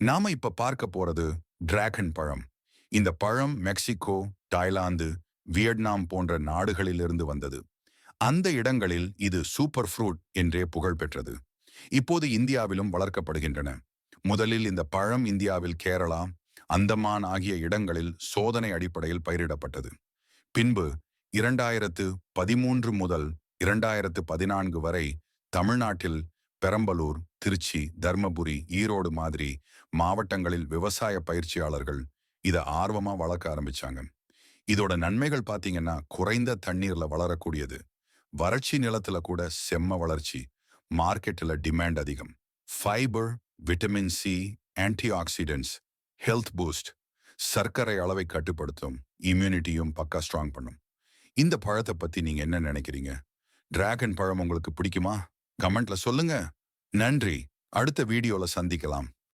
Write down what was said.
நாம இப்ப பார்க்க போறது டிராகன் பழம். இந்த பழம் மெக்சிகோ, தாய்லாந்து, வியட்நாம் போன்ற நாடுகளிலிருந்து வந்தது. அந்த இடங்களில் இது சூப்பர் ஃப்ரூட் என்றே புகழ் பெற்றது. இப்போது இந்தியாவிலும் வளர்க்கப்படுகின்றன. முதலில் இந்த பழம் இந்தியாவில் கேரளா, அந்தமான் ஆகிய இடங்களில் சோதனை அடிப்படையில் பயிரிடப்பட்டது. பின்பு 2013 முதல் 2014 வரை தமிழ்நாட்டில் பெரம்பலூர், திருச்சி, தர்மபுரி, ஈரோடு மாதிரி மாவட்டங்களில் விவசாய பயிற்சியாளர்கள் இதை ஆர்வமா வளர்க்க ஆரம்பிச்சாங்க. இதோட நன்மைகள் பாத்தீங்கன்னா குறைந்த தண்ணீர்ல வளரக்கூடியது, வறட்சி நிலத்துல கூட செம்ம வளர்ச்சி, மார்க்கெட்ல டிமாண்ட் அதிகம், fibre, vitamin C, anti oxidants, health boost, சர்க்கரை அளவை கட்டுப்படுத்தும், இம்யூனிட்டியும் பக்கா ஸ்ட்ராங் பண்ணும். இந்த பழத்தை பத்தி நீங்க என்ன நினைக்கிறீங்க? டிராகன் பழம் உங்களுக்கு பிடிக்குமா? கமெண்ட்ல சொல்லுங்க. நன்றி. அடுத்த வீடியோல சந்திக்கலாம்.